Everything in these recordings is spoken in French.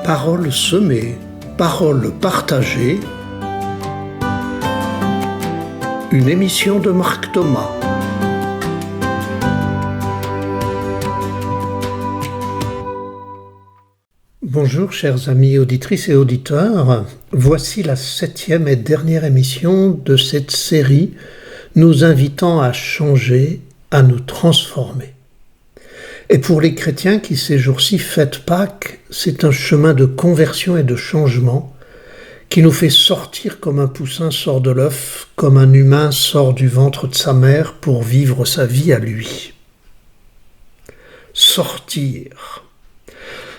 Paroles semées, paroles partagées. Une émission de Marc Thomas. Bonjour chers amis auditrices et auditeurs, voici la 7e et dernière émission de cette série nous invitant à changer, à nous transformer. Et pour les chrétiens qui ces jours-ci fêtent Pâques, c'est un chemin de conversion et de changement qui nous fait sortir comme un poussin sort de l'œuf, comme un humain sort du ventre de sa mère pour vivre sa vie à lui. Sortir.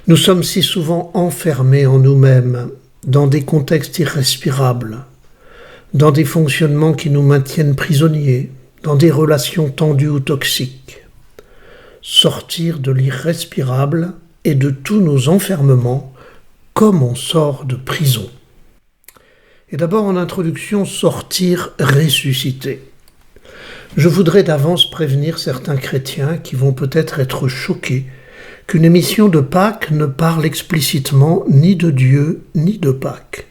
Nous sommes si souvent enfermés en nous-mêmes, dans des contextes irrespirables, dans des fonctionnements qui nous maintiennent prisonniers, dans des relations tendues ou toxiques. Sortir de l'irrespirable et de tous nos enfermements comme on sort de prison. Et d'abord en introduction, sortir ressuscité. Je voudrais d'avance prévenir certains chrétiens qui vont peut-être être choqués qu'une émission de Pâques ne parle explicitement ni de Dieu ni de Pâques.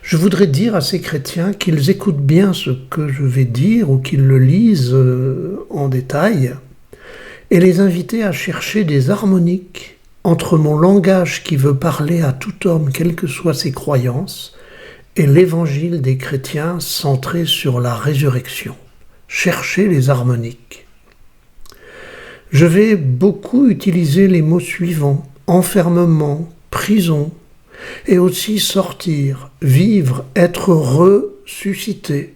Je voudrais dire à ces chrétiens qu'ils écoutent bien ce que je vais dire ou qu'ils le lisent en détail et les inviter à chercher des harmoniques entre mon langage qui veut parler à tout homme, quelles que soient ses croyances, et l'évangile des chrétiens centré sur la résurrection. Cherchez les harmoniques. Je vais beaucoup utiliser les mots suivants, enfermement, prison, et aussi sortir, vivre, être ressuscité.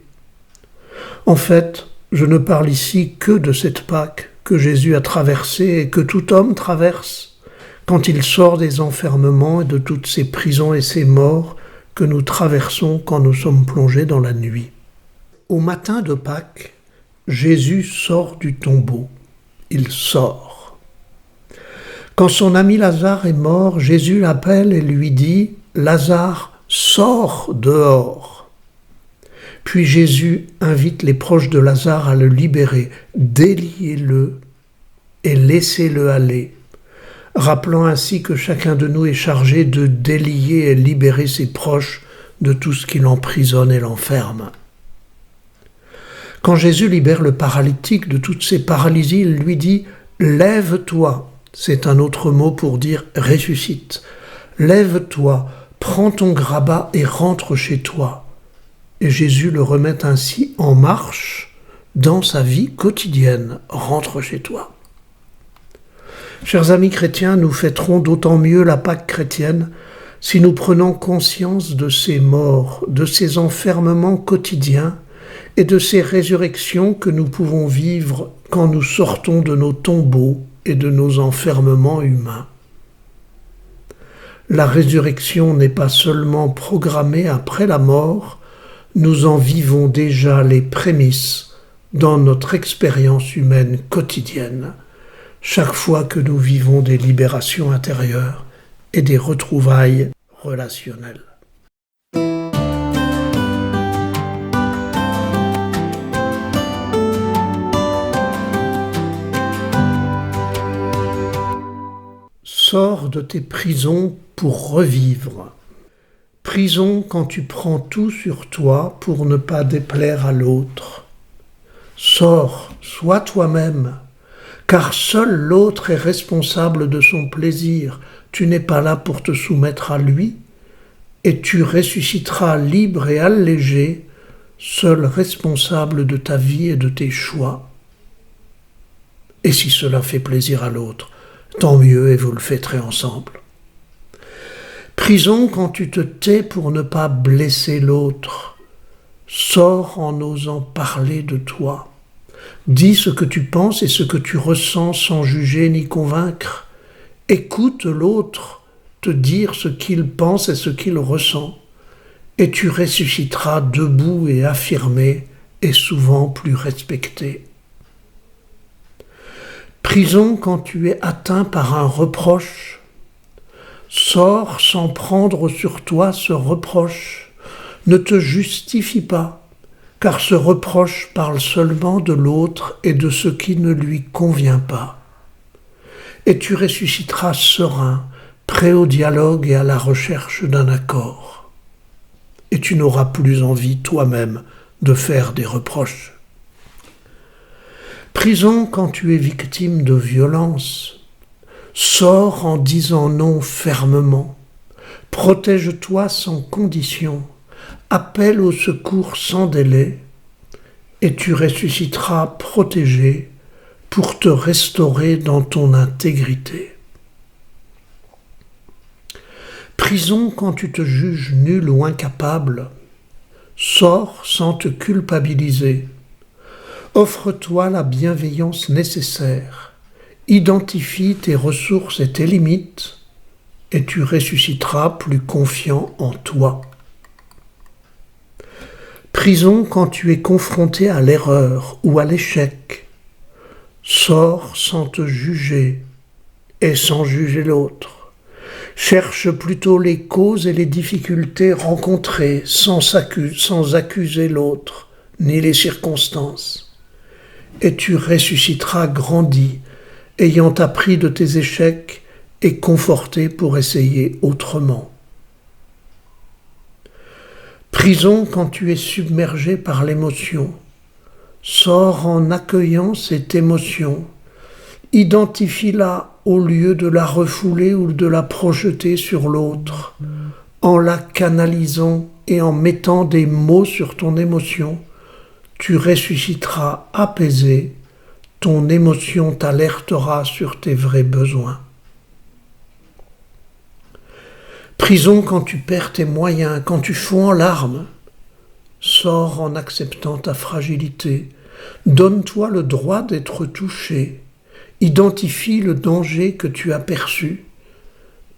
En fait, je ne parle ici que de cette Pâque que Jésus a traversée et que tout homme traverse quand il sort des enfermements et de toutes ces prisons et ces morts que nous traversons quand nous sommes plongés dans la nuit. Au matin de Pâques, Jésus sort du tombeau. Il sort. Quand son ami Lazare est mort, Jésus l'appelle et lui dit « Lazare, sors dehors !» Puis Jésus invite les proches de Lazare à le libérer, déliez-le et laissez-le aller, rappelant ainsi que chacun de nous est chargé de délier et libérer ses proches de tout ce qui l'emprisonne et l'enferme. Quand Jésus libère le paralytique de toutes ses paralysies, il lui dit « Lève-toi ». C'est un autre mot pour dire « ressuscite ». Lève-toi, prends ton grabat et rentre chez toi. Et Jésus le remet ainsi en marche dans sa vie quotidienne. Rentre chez toi. Chers amis chrétiens, nous fêterons d'autant mieux la Pâque chrétienne si nous prenons conscience de ces morts, de ces enfermements quotidiens et de ces résurrections que nous pouvons vivre quand nous sortons de nos tombeaux et de nos enfermements humains. La résurrection n'est pas seulement programmée après la mort, nous en vivons déjà les prémices dans notre expérience humaine quotidienne, chaque fois que nous vivons des libérations intérieures et des retrouvailles relationnelles. Sors de tes prisons pour revivre. Prison quand tu prends tout sur toi pour ne pas déplaire à l'autre. Sors, sois toi-même, car seul l'autre est responsable de son plaisir. Tu n'es pas là pour te soumettre à lui, et tu ressusciteras libre et allégé, seul responsable de ta vie et de tes choix. Et si cela fait plaisir à l'autre, tant mieux et vous le fêterez ensemble. Prison quand tu te tais pour ne pas blesser l'autre. Sors en osant parler de toi. Dis ce que tu penses et ce que tu ressens sans juger ni convaincre. Écoute l'autre te dire ce qu'il pense et ce qu'il ressent. Et tu ressusciteras debout et affirmé et souvent plus respecté. Prison quand tu es atteint par un reproche. Sors sans prendre sur toi ce reproche. Ne te justifie pas, car ce reproche parle seulement de l'autre et de ce qui ne lui convient pas. Et tu ressusciteras serein, prêt au dialogue et à la recherche d'un accord. Et tu n'auras plus envie toi-même de faire des reproches. Prison quand tu es victime de violence. Sors en disant non fermement. Protège-toi sans condition. Appelle au secours sans délai. Et tu ressusciteras protégé pour te restaurer dans ton intégrité. Prison quand tu te juges nul ou incapable. Sors sans te culpabiliser. Offre-toi la bienveillance nécessaire. Identifie tes ressources et tes limites, et tu ressusciteras plus confiant en toi. Prison quand tu es confronté à l'erreur ou à l'échec. Sors sans te juger et sans juger l'autre. Cherche plutôt les causes et les difficultés rencontrées sans accuser l'autre ni les circonstances. Et tu ressusciteras grandi, ayant appris de tes échecs et conforté pour essayer autrement. Prison quand tu es submergé par l'émotion. Sors en accueillant cette émotion. Identifie-la au lieu de la refouler ou de la projeter sur l'autre. En la canalisant et en mettant des mots sur ton émotion, tu ressusciteras apaisé, ton émotion t'alertera sur tes vrais besoins. Prison quand tu perds tes moyens, quand tu fonds en larmes. Sors en acceptant ta fragilité. Donne-toi le droit d'être touché. Identifie le danger que tu as perçu.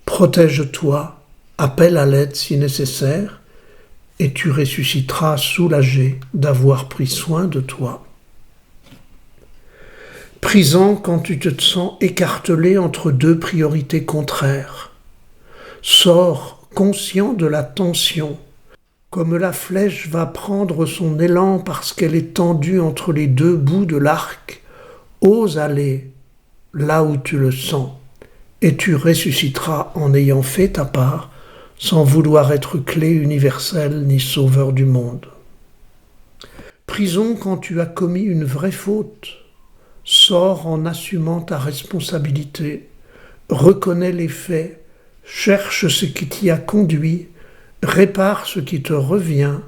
Protège-toi, appelle à l'aide si nécessaire, et tu ressusciteras soulagé d'avoir pris soin de toi. Prison quand tu te sens écartelé entre deux priorités contraires. Sors conscient de la tension. Comme la flèche va prendre son élan parce qu'elle est tendue entre les deux bouts de l'arc, ose aller là où tu le sens, et tu ressusciteras en ayant fait ta part, sans vouloir être clé universelle ni sauveur du monde. Prison quand tu as commis une vraie faute. Sors en assumant ta responsabilité, reconnais les faits, cherche ce qui t'y a conduit, répare ce qui te revient,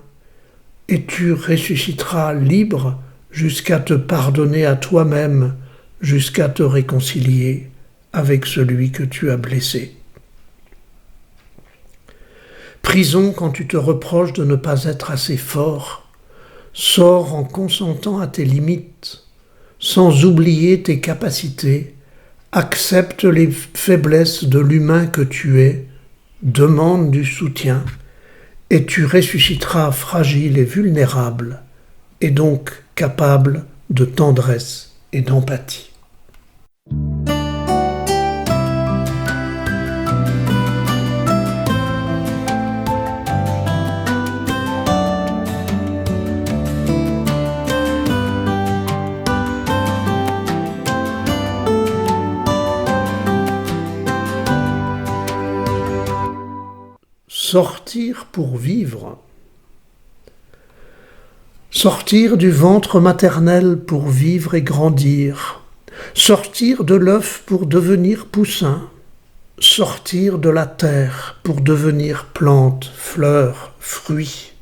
et tu ressusciteras libre jusqu'à te pardonner à toi-même, jusqu'à te réconcilier avec celui que tu as blessé. Prison quand tu te reproches de ne pas être assez fort. Sors en consentant à tes limites, sans oublier tes capacités. Accepte les faiblesses de l'humain que tu es, demande du soutien, et tu ressusciteras fragile et vulnérable, et donc capable de tendresse et d'empathie. Sortir pour vivre. Sortir du ventre maternel pour vivre et grandir. Sortir de l'œuf pour devenir poussin. Sortir de la terre pour devenir plante, fleur, fruit.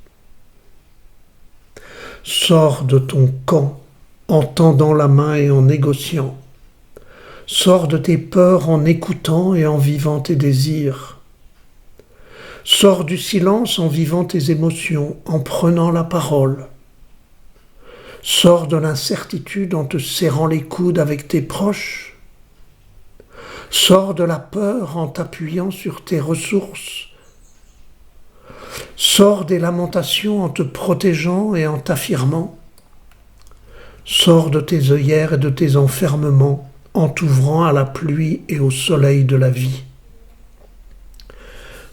Sors de ton camp en tendant la main et en négociant. Sors de tes peurs en écoutant et en vivant tes désirs. Sors du silence en vivant tes émotions, en prenant la parole. Sors de l'incertitude en te serrant les coudes avec tes proches. Sors de la peur en t'appuyant sur tes ressources. Sors des lamentations en te protégeant et en t'affirmant. Sors de tes œillères et de tes enfermements en t'ouvrant à la pluie et au soleil de la vie.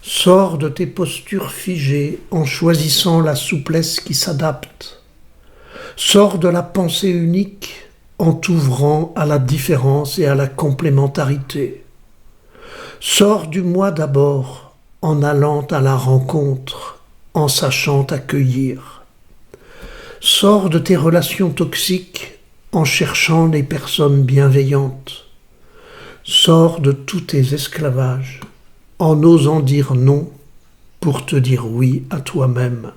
Sors de tes postures figées en choisissant la souplesse qui s'adapte. Sors de la pensée unique en t'ouvrant à la différence et à la complémentarité. Sors du moi d'abord, en allant à la rencontre, en sachant accueillir. Sors de tes relations toxiques, en cherchant les personnes bienveillantes. Sors de tous tes esclavages, en osant dire non pour te dire oui à toi-même.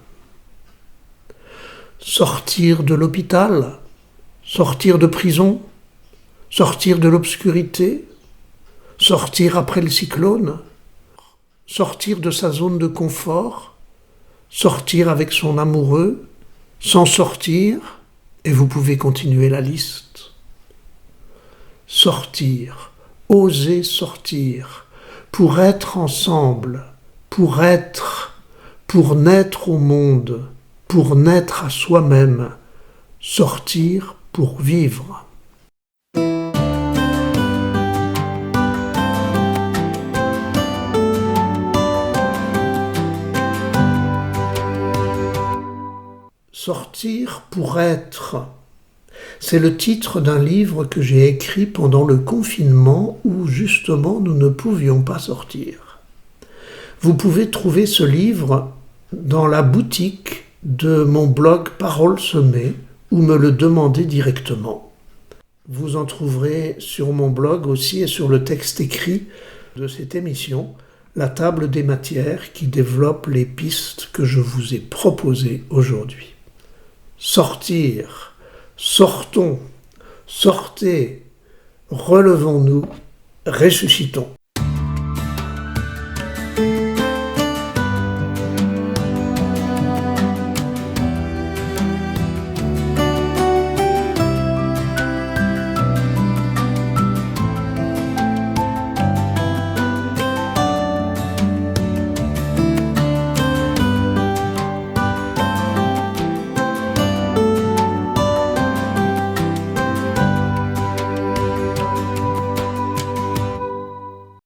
Sortir de l'hôpital, sortir de prison, sortir de l'obscurité, sortir après le cyclone, sortir de sa zone de confort, sortir avec son amoureux, s'en sortir, et vous pouvez continuer la liste. Sortir, oser sortir, pour être ensemble, pour naître au monde, pour naître à soi-même, sortir pour vivre. Sortir pour être. C'est le titre d'un livre que j'ai écrit pendant le confinement où justement nous ne pouvions pas sortir. Vous pouvez trouver ce livre dans la boutique de mon blog Paroles semées ou me le demander directement. Vous en trouverez sur mon blog aussi et sur le texte écrit de cette émission, la table des matières qui développe les pistes que je vous ai proposées aujourd'hui. Sortir, sortons, sortez, relevons-nous, ressuscitons.